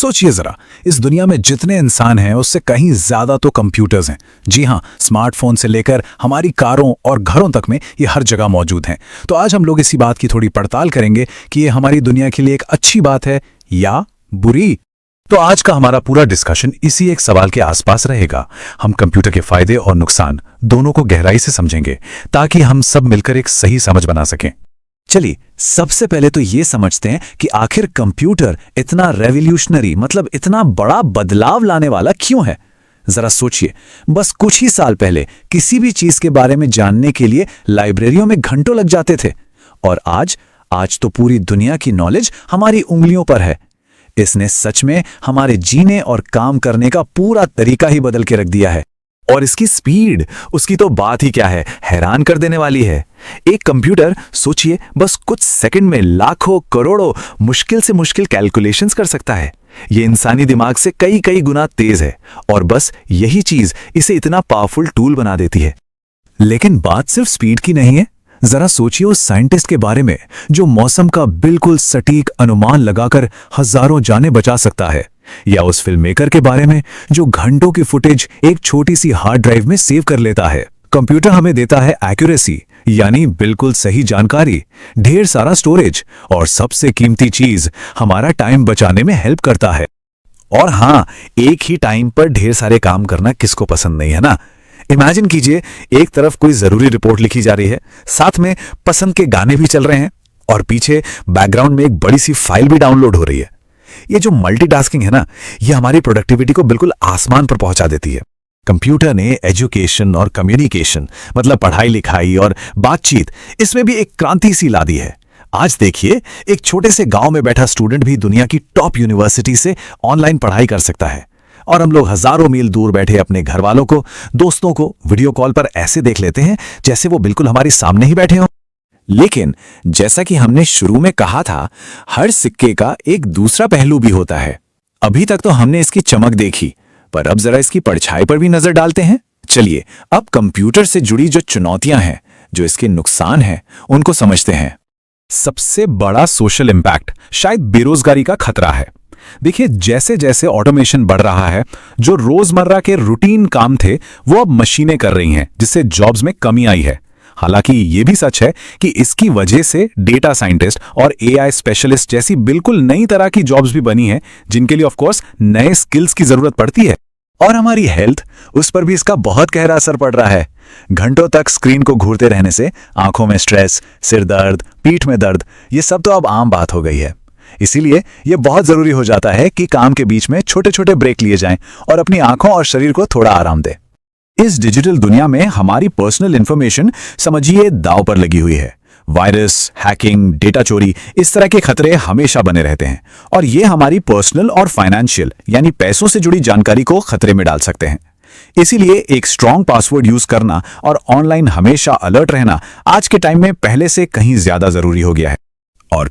सोचिए जरा, इस दुनिया में जितने इंसान हैं उससे कहीं ज्यादा तो कंप्यूटर्स हैं। जी हाँ, स्मार्टफोन से लेकर हमारी कारों और घरों तक में ये हर जगह मौजूद हैं। तो आज हम लोग इसी बात की थोड़ी पड़ताल करेंगे कि ये हमारी दुनिया के लिए एक अच्छी बात है या बुरी। तो आज का हमारा पूरा डिस्कशन इसी एक सवाल के आसपास रहेगा। हम कंप्यूटर के फायदे और नुकसान दोनों को गहराई से समझेंगे ताकि हम सब मिलकर एक सही समझ बना सकें। चलिए, सबसे पहले तो ये समझते हैं कि आखिर कंप्यूटर इतना रेवोल्यूशनरी, मतलब इतना बड़ा बदलाव लाने वाला क्यों है। जरा सोचिए, बस कुछ ही साल पहले किसी भी चीज के बारे में जानने के लिए लाइब्रेरियों में घंटों लग जाते थे, और आज तो पूरी दुनिया की नॉलेज हमारी उंगलियों पर है। इसने सच में हमारे जीने और काम करने का पूरा तरीका ही बदल के रख दिया है। और इसकी स्पीड, उसकी तो बात ही क्या है, हैरान कर देने वाली है। एक कंप्यूटर, सोचिए, बस कुछ सेकंड में लाखों करोड़ों मुश्किल से मुश्किल कैलकुलेशंस कर सकता है। ये इंसानी दिमाग से कई कई गुना तेज है, और बस यही चीज इसे इतना पावरफुल टूल बना देती है। लेकिन बात सिर्फ स्पीड की नहीं है। जरा सोचिए उस साइंटिस्ट के बारे में जो मौसम का बिल्कुल सटीक अनुमान लगाकर हजारों जानें बचा सकता है, या उस फिल्म मेकर के बारे में जो घंटों की फुटेज एक छोटी सी हार्ड ड्राइव में सेव कर लेता है। कंप्यूटर हमें देता है एक्यूरेसी, यानी बिल्कुल सही जानकारी, ढेर सारा स्टोरेज, और सबसे कीमती चीज, हमारा टाइम बचाने में हेल्प करता है। और हाँ, एक ही टाइम पर ढेर सारे काम करना किसको पसंद नहीं है ना। इमेजिन कीजिए, एक तरफ कोई जरूरी रिपोर्ट लिखी जा रही है, साथ में पसंद के गाने भी चल रहे हैं, और पीछे बैकग्राउंड में एक बड़ी सी फाइल भी डाउनलोड हो रही है। ये जो मल्टीटास्किंग है ना, ये हमारी प्रोडक्टिविटी को बिल्कुल आसमान पर पहुंचा देती है। कंप्यूटर ने एजुकेशन और कम्युनिकेशन, मतलब पढ़ाई लिखाई और बातचीत, इसमें भी एक क्रांति सी ला दी है। आज देखिए, एक छोटे से गांव में बैठा स्टूडेंट भी दुनिया की टॉप यूनिवर्सिटी से ऑनलाइन पढ़ाई कर सकता है, और हम लोग हजारों मील दूर बैठे अपने घर वालों को, दोस्तों को वीडियो कॉल पर ऐसे देख लेते हैं जैसे वो बिल्कुल हमारे सामने ही बैठे हों। लेकिन जैसा कि हमने शुरू में कहा था, हर सिक्के का एक दूसरा पहलू भी होता है। अभी तक तो हमने इसकी चमक देखी, पर अब जरा इसकी परछाई पर भी नजर डालते हैं। चलिए, अब कंप्यूटर से जुड़ी जो चुनौतियां हैं, जो इसके नुकसान हैं, उनको समझते हैं। सबसे बड़ा सोशल इंपैक्ट शायद बेरोजगारी का खतरा है। देखिए, जैसे जैसे ऑटोमेशन बढ़ रहा है, जो रोजमर्रा के रूटीन काम थे वो अब मशीनें कर रही हैं, जिससे जॉब्स में कमी आई है। हालांकि ये भी सच है कि इसकी वजह से डेटा साइंटिस्ट और एआई स्पेशलिस्ट जैसी बिल्कुल नई तरह की जॉब्स भी बनी हैं, जिनके लिए ऑफ कोर्स नए स्किल्स की जरूरत पड़ती है। और हमारी हेल्थ, उस पर भी इसका बहुत गहरा असर पड़ रहा है। घंटों तक स्क्रीन को घूरते रहने से आंखों में स्ट्रेस, सिर दर्द, पीठ में दर्द, ये सब तो अब आम बात हो गई है। इसीलिए ये बहुत जरूरी हो जाता है कि काम के बीच में छोटे छोटे ब्रेक लिए जाएं और अपनी आंखों और शरीर को थोड़ा आराम दें। इस डिजिटल दुनिया में हमारी पर्सनल इंफॉर्मेशन, समझिए, दांव पर लगी हुई है। वायरस, हैकिंग, डेटा चोरी, इस तरह के खतरे हमेशा बने रहते हैं, और ये हमारी पर्सनल और फाइनेंशियल, यानी पैसों से जुड़ी जानकारी को खतरे में डाल सकते हैं। इसीलिए एक स्ट्रॉन्ग पासवर्ड यूज करना और ऑनलाइन हमेशा अलर्ट रहना आज के टाइम में पहले से कहीं ज्यादा जरूरी हो गया है। और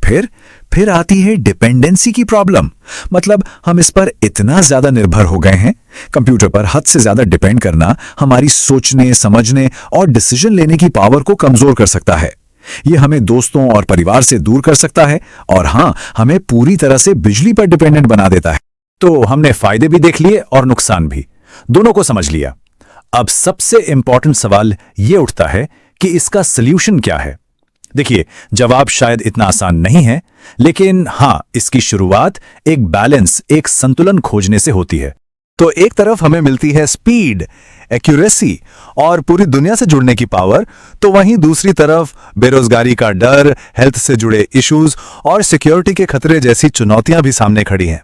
फिर आती है डिपेंडेंसी की प्रॉब्लम। मतलब हम इस पर इतना ज्यादा निर्भर हो गए हैं। कंप्यूटर पर हद से ज्यादा डिपेंड करना हमारी सोचने, समझने और डिसीजन लेने की पावर को कमजोर कर सकता है। ये हमें दोस्तों और परिवार से दूर कर सकता है, और हाँ, हमें पूरी तरह से बिजली पर डिपेंडेंट बना देता है। तो हमने फायदे भी देख लिए और नुकसान भी, दोनों को समझ लिया। अब सबसे इंपॉर्टेंट सवाल ये उठता है कि इसका सल्यूशन क्या है। देखिए, जवाब शायद इतना आसान नहीं है, लेकिन हाँ, इसकी शुरुआत एक बैलेंस, एक संतुलन खोजने से होती है। तो एक तरफ हमें मिलती है स्पीड, एक्यूरेसी और पूरी दुनिया से जुड़ने की पावर, तो वहीं दूसरी तरफ बेरोजगारी का डर, हेल्थ से जुड़े इश्यूज और सिक्योरिटी के खतरे जैसी चुनौतियां भी सामने खड़ी हैं।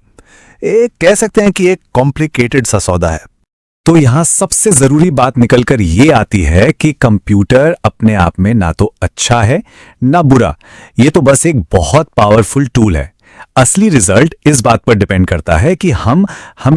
एक कह सकते हैं कि एक कॉम्प्लिकेटेड सा सौदा है। तो यहां सबसे जरूरी बात निकलकर ये आती है कि कंप्यूटर अपने आप में ना तो अच्छा है ना बुरा, ये तो बस एक बहुत पावरफुल टूल है। असली रिजल्ट इस बात पर डिपेंड करता है कि हम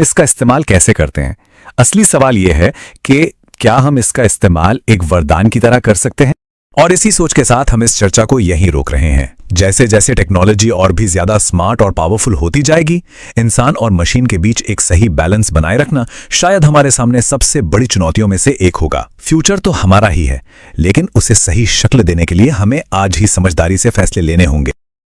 इसका इस्तेमाल कैसे करते हैं। असली सवाल यह है कि क्या हम इसका इस्तेमाल एक वरदान की तरह कर सकते हैं। और इसी सोच के साथ हम इस चर्चा को यहीं रोक रहे हैं। जैसे जैसे टेक्नोलॉजी और भी ज्यादा स्मार्ट और पावरफुल होती जाएगी, इंसान और मशीन के बीच एक सही बैलेंस बनाए रखना शायद हमारे सामने सबसे बड़ी चुनौतियों में से एक होगा। फ्यूचर तो हमारा ही है, लेकिन उसे सही शक्ल देने के लिए हमें आज ही समझदारी से फैसले लेने होंगे।